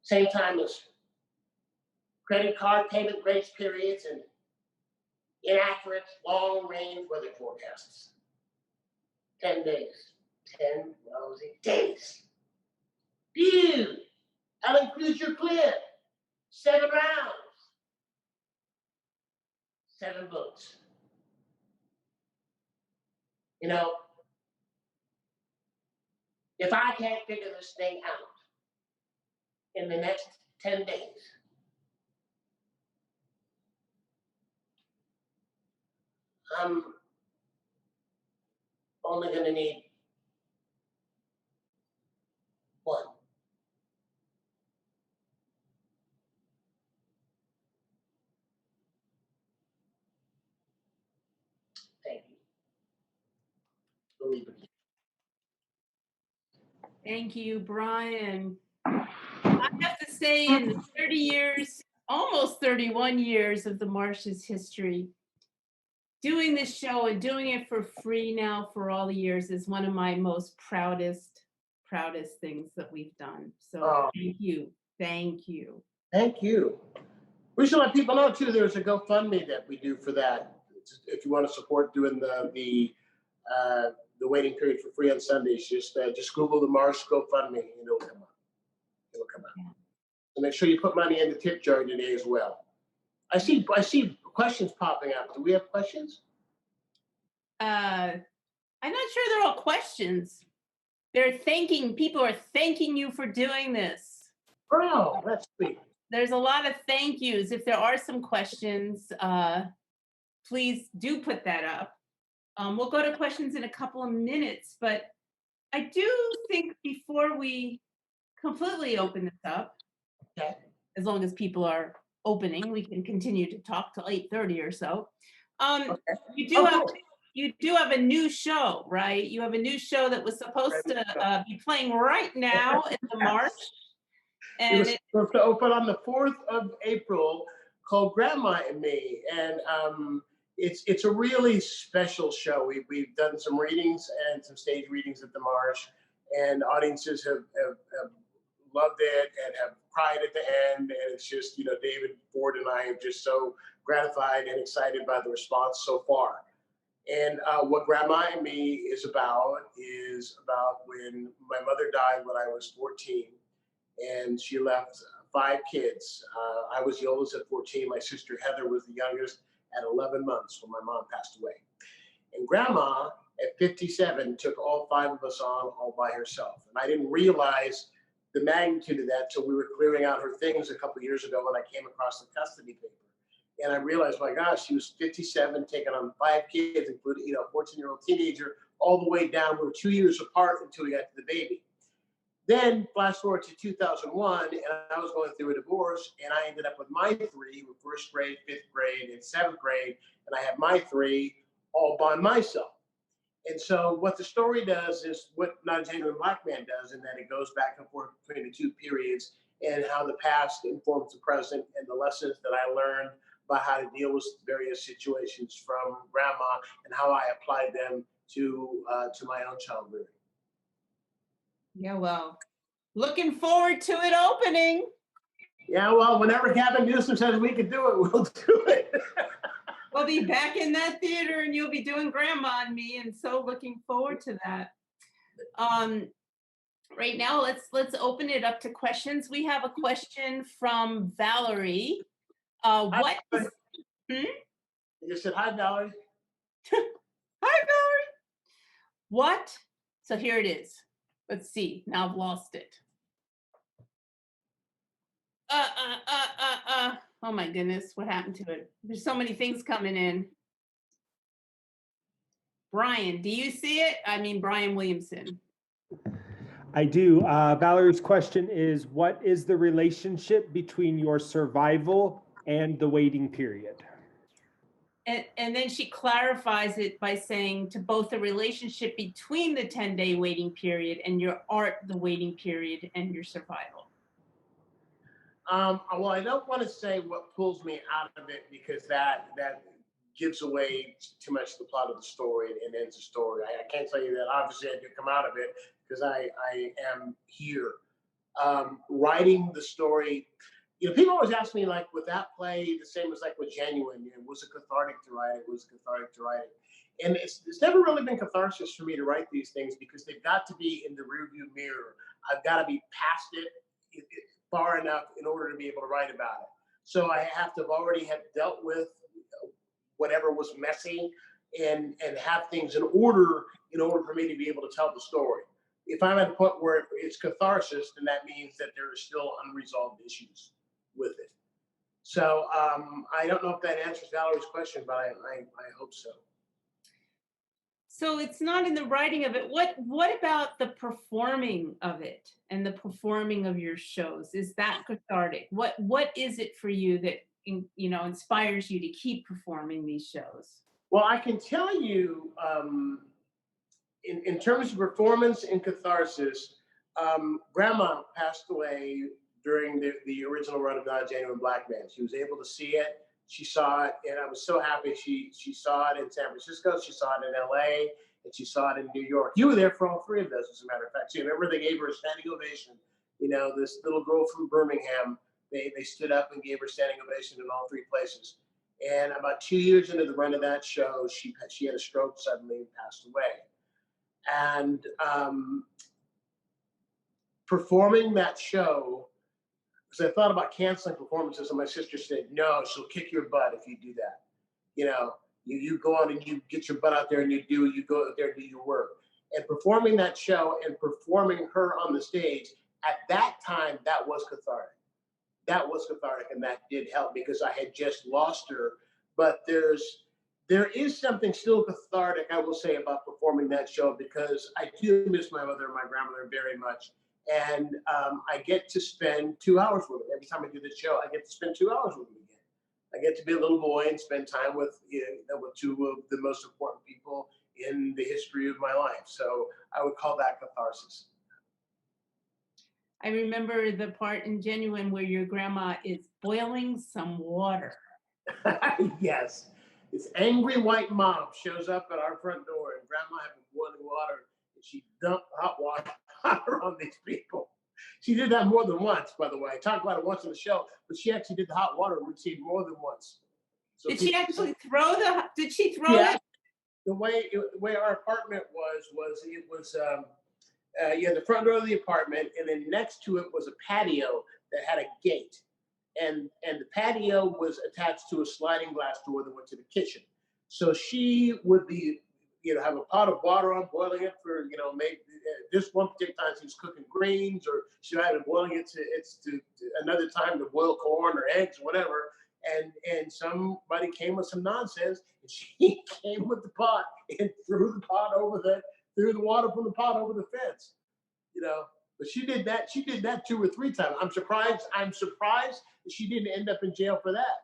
Same time as credit card payment grace periods and inaccurate long-range weather forecasts. 10 days. 10 lousy days. Dude, I'll include your clip. 7 rounds, 7 votes. You know, if I can't figure this thing out in the next 10 days, I'm only going to need one. Thank you. Believe it. Thank you, Brian. I have to say, in the 30 years, almost 31 years of the Marsh's history, doing this show and doing it for free now for all the years is one of my most proudest things that we've done. So Oh, thank you. Thank you. thank you. We should let people know too. There's a GoFundMe that we do for that. If you want to support doing the waiting period for free on Sundays, just Google the Marsh GoFundMe and it'll come up. It'll come up. Yeah. So make sure you put money in the tip jar today as well. I see questions popping up. Do we have questions? I'm not sure they're all questions. People are thanking you for doing this. Oh, that's sweet. There's a lot of thank yous. If there are some questions, please do put that up. We'll go to questions in a couple of minutes, but I do think before we completely open this up, Okay. as long as people are opening, we can continue to talk till 8:30 or so. Okay. You do have you do have a new show, right? You have a new show that was supposed to be playing right now at the Marsh, It and was supposed to open on the 4th of April, called Grandma and Me, and it's a really special show. We've done some readings and some stage readings at the Marsh, and audiences have loved it and have cried at the end. And it's just, David Ford and I are just so gratified and excited by the response so far. And what Grandma and Me is about when my mother died when I was 14, and she left 5 kids. I was the oldest at 14. My sister Heather was the youngest at 11 months when my mom passed away. And Grandma at 57 took all 5 of us on all by herself. And I didn't realize the magnitude of that till we were clearing out her things a couple of years ago when I came across the custody paper. And I realized, my gosh, she was 57, taking on 5 kids, including, a 14-year-old teenager, all the way down. We were 2 years apart until we got to the baby. Then flash forward to 2001, and I was going through a divorce, and I ended up with my 3, with 1st grade, 5th grade, and 7th grade, and I had my 3 all by myself. And so what the story does is what Not a Genuine Black Man does, in that it goes back and forth between the 2 periods and how the past informs the present, and the lessons that I learned about how to deal with various situations from Grandma and how I applied them to my own child rearing. yeah, well, looking forward to it opening. Yeah, well, whenever Gavin Newsom says we can do it, we'll do it. We'll be back in that theater and you'll be doing Grandma and Me, and so looking forward to that. Right now, let's open it up to questions. We have a question from Valerie. What is, You just said, hi, Valerie. Hi, Valerie. What? So here it is. Let's see. Now I've lost it. Oh my goodness, what happened to it? There's so many things coming in. Brian, do you see it? I mean, Brian Williamson. I do. Valerie's question is, what is the relationship between your survival and the waiting period? And then she clarifies it by saying, to both the relationship between the 10-day waiting period and your art, the waiting period, and your survival. Well, I don't want to say what pulls me out of it, because that gives away too much of the plot of the story and ends the story. I can't tell you that obviously I do come out of it, because I am here. Writing the story, people always ask me, like, with that play, the same as like with Genuine, was it cathartic to write it? Was it cathartic to write it? And it's never really been catharsis for me to write these things because they've got to be in the rearview mirror. I've got to be past it far enough in order to be able to write about it. So I have to have already have dealt with whatever was messy and have things in order for me to be able to tell the story. If I'm at a point where it's catharsis, then that means that there are still unresolved issues with it. So I don't know if that answers Valerie's question, but I hope so. So it's not in the writing of it. What about the performing of it and the performing of your shows? Is that cathartic? What is it for you that inspires you to keep performing these shows? Well, I can tell you, in terms of performance and catharsis, Grandma passed away during the original run of Not a Genuine Black Man. She was able to see it. She saw it, and I was so happy. She saw it in San Francisco. She saw it in LA, and she saw it in New York. You were there for all three of those, as a matter of fact. So you remember they gave her a standing ovation. You know, this little girl from Birmingham, they stood up and gave her standing ovation in all three places. And about 2 years into the run of that show, she had a stroke suddenly and passed away. And performing that show, because I thought about canceling performances, and my sister said, "No, she'll kick your butt if you do that. You know, you go on and you get your butt out there and you go out there and do your work." And performing that show and performing her on the stage at that time, that was cathartic. That was cathartic, and that did help because I had just lost her. But there is something still cathartic, I will say, about performing that show because I do miss my mother and my grandmother very much. And I get to spend 2 hours with them. Every time I do this show, I get to spend 2 hours with them again. I get to be a little boy and spend time with with two of the most important people in the history of my life. So I would call that catharsis. I remember the part in Genuine where your grandma is boiling some water. Yes. This angry white mom shows up at our front door, and Grandma had been boiling water, and she dumped hot water on these people. She did that more than once, by the way. I talked about it once in the show, but she actually did the hot water routine more than once. So Did she actually throw the? Did she throw yeah, it? the way our apartment was you had the front door of the apartment, and then next to it was a patio that had a gate, and the patio was attached to a sliding glass door that went to the kitchen. So she would be, have a pot of water on, boiling it for, maybe this one particular time she was cooking greens, or she might have been boiling it to another time to boil corn or eggs or whatever. And somebody came with some nonsense, and she came with the pot and threw the water from the pot over the fence. But she did that 2 or 3 times. I'm surprised that she didn't end up in jail for that.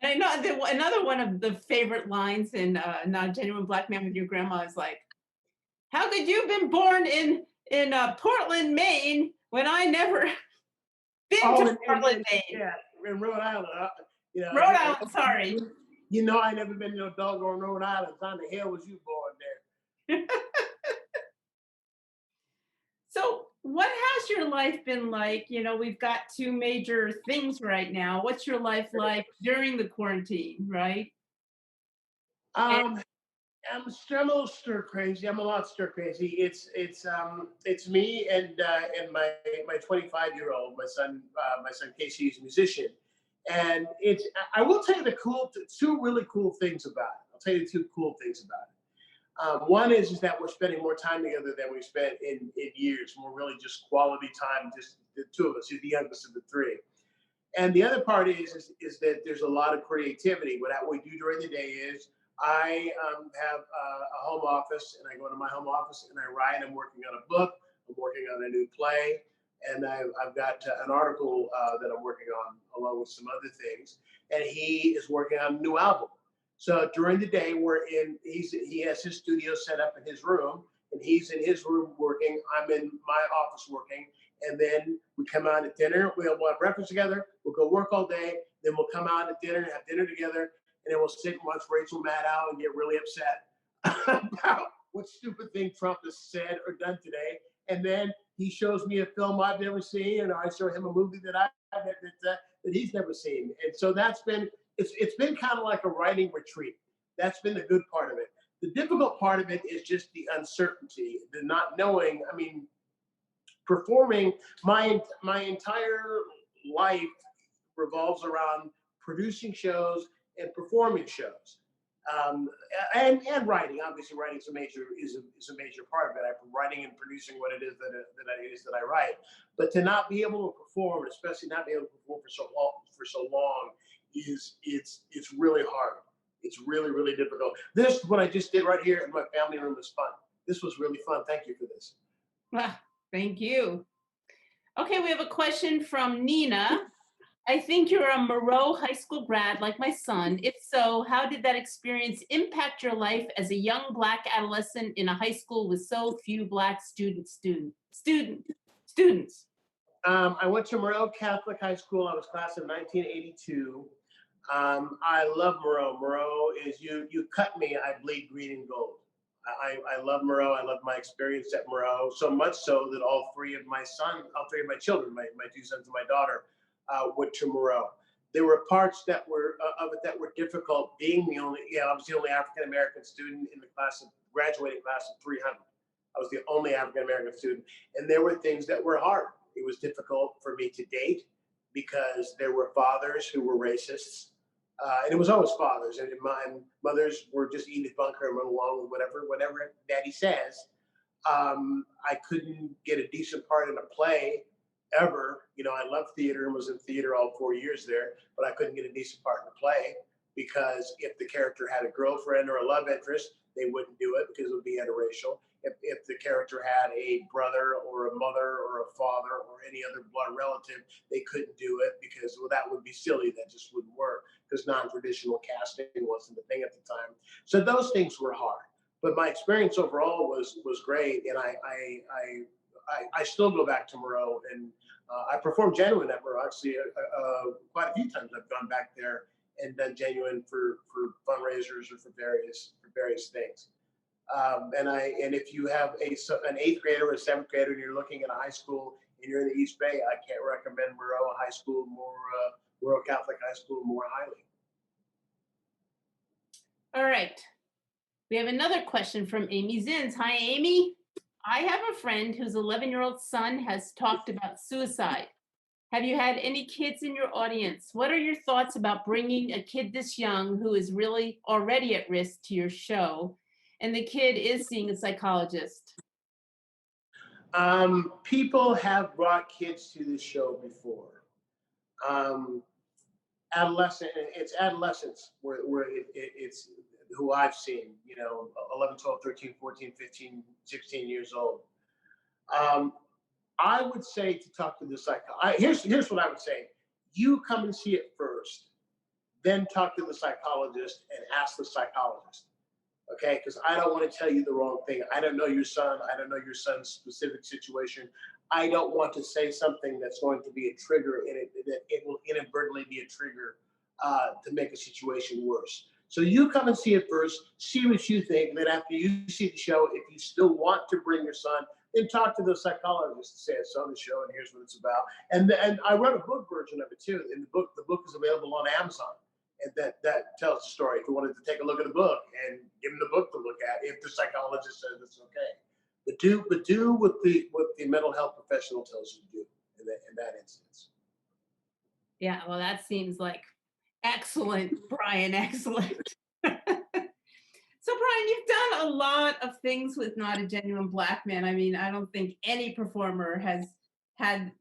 And I know another one of the favorite lines in Not a Genuine Black Man with your grandma is like, "How could you have been born in Portland, Maine, when I never been to Portland, Maine?" Yeah, in Rhode Island. Rhode Island, sorry. I never been to a doggone Rhode Island. How the hell was you born there? So what has your life been like? We've got 2 major things right now. What's your life like during the quarantine, right? I'm a little stir crazy. I'm a lot stir crazy. It's me and my 25-year-old, my son Casey is a musician, and I will tell you the 2 really cool things about it. I'll tell you 2 cool things about it. One is that we're spending more time together than we've spent in years. More really just quality time, just the 2 of us. He's the youngest of the 3. And the other part is that there's a lot of creativity. What we do during the day is I have a home office, and I go to my home office and I write. I'm working on a book. I'm working on a new play, and I've got an article that I'm working on along with some other things. And he is working on a new album. So during the day, he has his studio set up in his room, and he's in his room working. I'm in my office working, and then we come out at dinner. We'll have breakfast together. We'll go work all day. Then we'll come out at dinner and have dinner together, and then we'll sit and watch Rachel Maddow and get really upset about what stupid thing Trump has said or done today. And then he shows me a film I've never seen, and I show him a movie that he's never seen. And so it's been kind of like a writing retreat. That's been the good part of it. The difficult part of it is just the uncertainty, the not knowing. I mean, performing, my entire life revolves around producing shows and performing shows, um, and writing. Obviously, writing is a major part of it. I'm writing and producing what it is that I write. But to not be able to perform, especially not be able to perform for so long, it's really hard. It's really, really difficult. This, what I just did right here in my family room, was fun. This was really fun. Thank you for this. Ah, thank you. Okay, we have a question from Nina. I think you're a Moreau High School grad like my son. If so, how did that experience impact your life as a young Black adolescent in a high school with so few Black students? I went to Moreau Catholic High School. I was class of 1982. I love Moreau. Moreau is you cut me, I bleed green and gold. I love Moreau. I love my experience at Moreau, so much so that all three of my children, my two sons and my daughter, went to Moreau. There were parts that were of it that were difficult. Being I was the only African American student in the graduating class of 300. I was the only African American student, and there were things that were hard. It was difficult for me to date because there were fathers who were racists. And it was always fathers, and my mothers were just Edith Bunker and run along with whatever daddy says. I couldn't get a decent part in a play ever. I loved theater and was in theater all 4 years there, but I couldn't get a decent part in a play because if the character had a girlfriend or a love interest, they wouldn't do it because it would be interracial. If the character had a brother or a mother or a father or any other blood relative, they couldn't do it because, well, that would be silly. That just wouldn't work because non-traditional casting wasn't the thing at the time. So those things were hard. But my experience overall was great, and I still go back to Moreau, and I performed Genuine at Moreau. Actually, quite a few times I've gone back there and done Genuine for fundraisers or for various things. And if you have an eighth grader or a seventh grader and you're looking at a high school and you're in the East Bay, I can't recommend Moreau High School Moreau Catholic High School more highly. All right. We have another question from Amy Zins. Hi, Amy. I have a friend whose 11-year-old son has talked about suicide. Have you had any kids in your audience? What are your thoughts about bringing a kid this young who is really already at risk to your show, and the kid is seeing a psychologist? People have brought kids to the show before. It's adolescents where it's who I've seen, 11, 12, 13, 14, 15, 16 years old. I would say to talk to the psychologist. Here's what I would say. You come and see it first, then talk to the psychologist and ask the psychologist. Okay, because I don't want to tell you the wrong thing. I don't know your son. I don't know your son's specific situation. I don't want to say something that's going to be a trigger in it, that it will inadvertently be a trigger to make a situation worse. So you come and see it first, see what you think. Then after you see the show, if you still want to bring your son, then talk to the psychologist and say, I saw the show and here's what it's about. And I wrote a book version of it too. And the book is available on Amazon. And that tells the story. If you wanted to take a look at the book and give them the book to look at, if the psychologist says it's okay, but do what the mental health professional tells you to do in that instance. Yeah, well, that seems like excellent, Brian. Excellent. So, Brian, you've done a lot of things with Not a Genuine Black Man. I mean, I don't think any performer has had,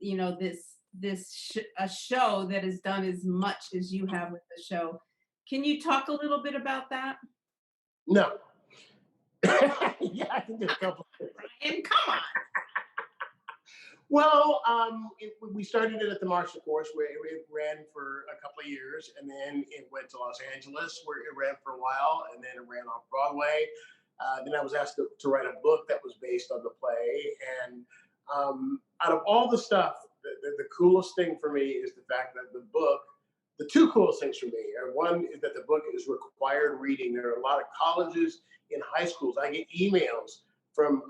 a show that has done as much as you have with the show. Can you talk a little bit about that? No. Yeah, I can do a couple of things. Brian, come on. Well, we started it at the Marsh, of course, where it ran for a couple of years, and then it went to Los Angeles, where it ran for a while, and then it ran off Broadway. Then I was asked to write a book that was based on the play, and out of all the stuff, the coolest thing for me is the fact that the two coolest things for me are, one is that the book is required reading. There are a lot of colleges and high schools. I get emails from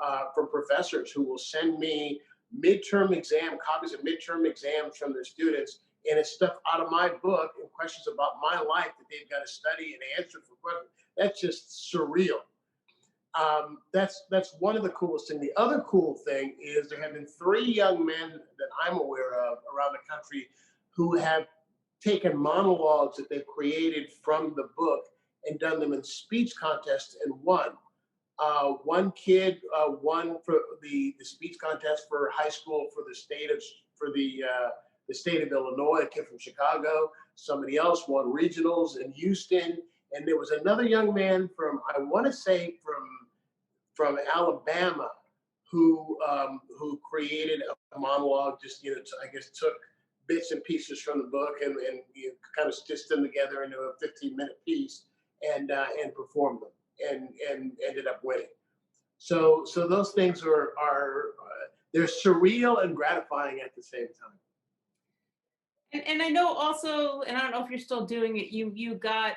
professors who will send me copies of midterm exams from their students and it's stuff out of my book and questions about my life that they've got to study and answer for questions. That's just surreal. That's one of the coolest things. The other cool thing is there have been 3 young men that I'm aware of around the country who have taken monologues that they've created from the book and done them in speech contests and won. One kid won for the speech contest for high school for the state of Illinois, a kid from Chicago. Somebody else won regionals in Houston, and there was another young man from, I want to say from Alabama, who created a monologue. Just I guess took bits and pieces from the book and kind of stitched them together into a 15-minute piece and performed them and ended up winning. So those things are they're surreal and gratifying at the same time. And I know also, and I don't know if you're still doing it, you got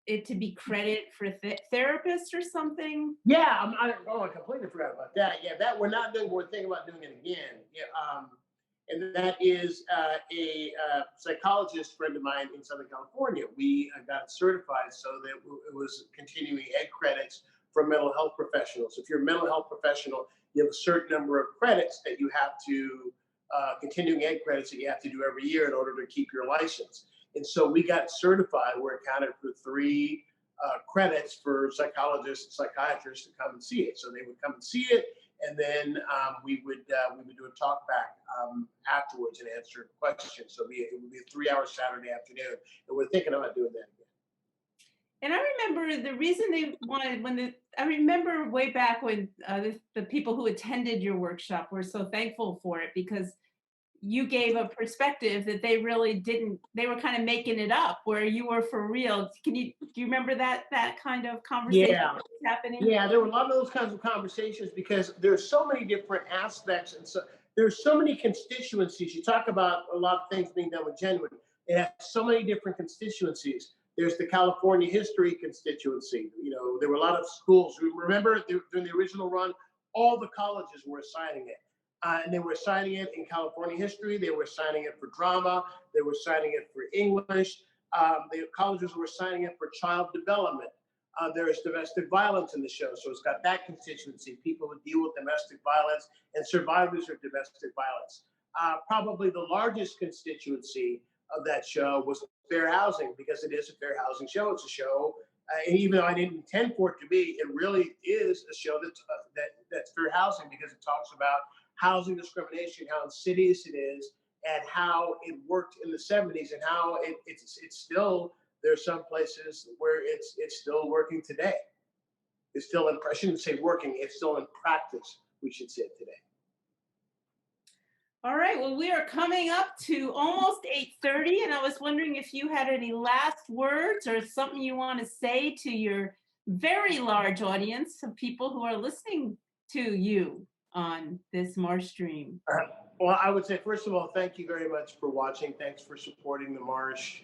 it to be credit for therapist or something. Yeah, I completely forgot about that. Yeah, that we're not doing. We're thinking about doing it again. Yeah, and that is a psychologist friend of mine in Southern California. We got certified so that it was continuing ed credits for mental health professionals. If you're a mental health professional, you have a certain number of credits that you have to, continuing ed credits that you have to do every year in order to keep your license. And so we got certified. We're accounted for 3 credits for psychologists and psychiatrists to come and see it. So they would come and see it, and then we would do a talk back afterwards and answer questions. So it would be a 3-hour Saturday afternoon, and we're thinking about doing that again. And I remember the reason they wanted I remember way back when the people who attended your workshop were so thankful for it, because you gave a perspective that they really didn't. They were kind of making it up, where you were for real. Do you remember that kind of conversation happening? Yeah, there were a lot of those kinds of conversations because there's so many different aspects, and so there's so many constituencies. You talk about a lot of things being done with genuine. It has so many different constituencies. There's the California history constituency. There were a lot of schools. Remember, during the original run, all the colleges were assigning it. And they were assigning it in California history. They were assigning it for drama. They were assigning it for English. The colleges were assigning it for child development. There's domestic violence in the show, so it's got that constituency, people who deal with domestic violence and survivors of domestic violence. Probably the largest constituency of that show was fair housing, because it is a fair housing show. It's a show, and even though I didn't intend for it to be, it really is a show that's fair housing, because it talks about housing discrimination, how insidious it is, and how it worked in the 70s, and how it's still, there's some places where it's still working today. It's still I shouldn't say working, it's still in practice, we should say today. All right, well, we are coming up to almost 8:30, and I was wondering if you had any last words or something you want to say to your very large audience of people who are listening to you on this MarshStream. Well, I would say, first of all, thank you very much for watching. Thanks for supporting the Marsh.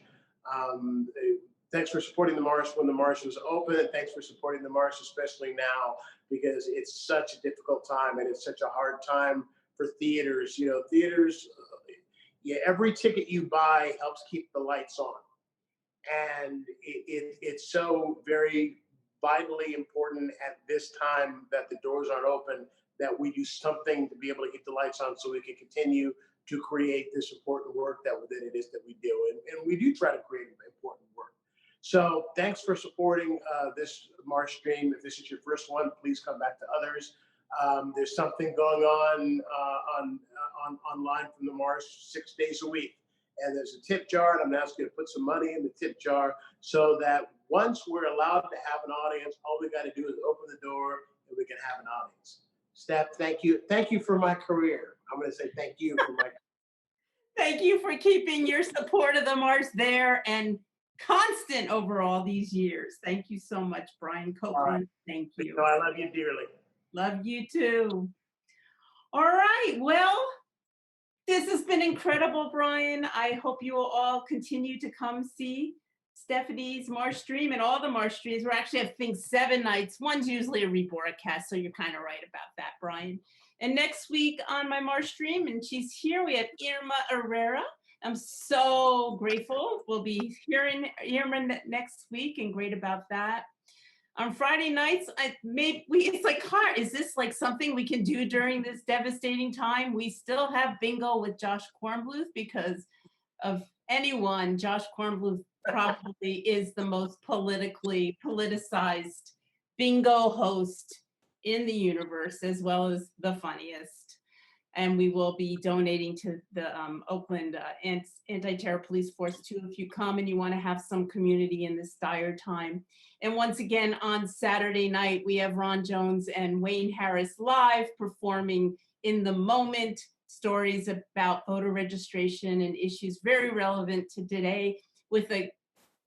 Thanks for supporting the Marsh when the Marsh was open, and thanks for supporting the Marsh, especially now, because it's such a difficult time and it's such a hard time for theaters. Theaters, every ticket you buy helps keep the lights on. And it's so very vitally important at this time that the doors aren't open, that we do something to be able to keep the lights on so we can continue to create this important work that it is that we do. And we do try to create important work. So thanks for supporting this MarshStream. If this is your first one, please come back to others. There's something going on online from the Marsh 6 days a week. And there's a tip jar, and I'm going to ask you to put some money in the tip jar so that once we're allowed to have an audience, all we got to do is open the door and we can have an audience. Steph, thank you. Thank you for my career. I'm going to say thank you for my career. Thank you for keeping your support of the Marsh there and constant over all these years. Thank you so much, Brian Copeland. Thank you. I love you dearly. Love you too. All right. Well, this has been incredible, Brian. I hope you will all continue to come see Stephanie's MarshStream and all the MarshStreams. We're actually have things 7 nights. One's usually a rebroadcast, so you're kind of right about that, Brian. And next week on my MarshStream, and she's here, we have Irma Herrera, I'm so grateful. We'll be hearing next week and great about that. On Friday nights, it's like hard. Is this like something we can do during this devastating time? We still have bingo with Josh Kornbluth because of anyone, Josh Kornbluth probably is the most politicized bingo host in the universe, as well as the funniest. And we will be donating to the Oakland Anti-Terror Police Force too, if you come and you want to have some community in this dire time. And once again, on Saturday night, we have Ron Jones and Wayne Harris live performing In the Moment, stories about voter registration and issues very relevant to today, with a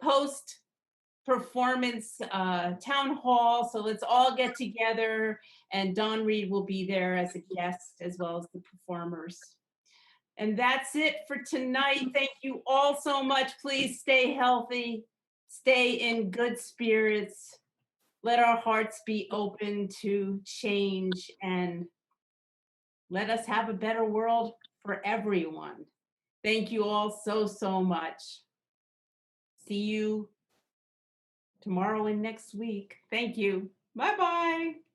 post performance town hall. So let's all get together, and Dawn Reed will be there as a guest as well as the performers. And that's it for tonight. Thank you all so much. Please stay healthy, stay in good spirits. Let our hearts be open to change, and let us have a better world for everyone. Thank you all so much. See you tomorrow and next week. Thank you. Bye-bye.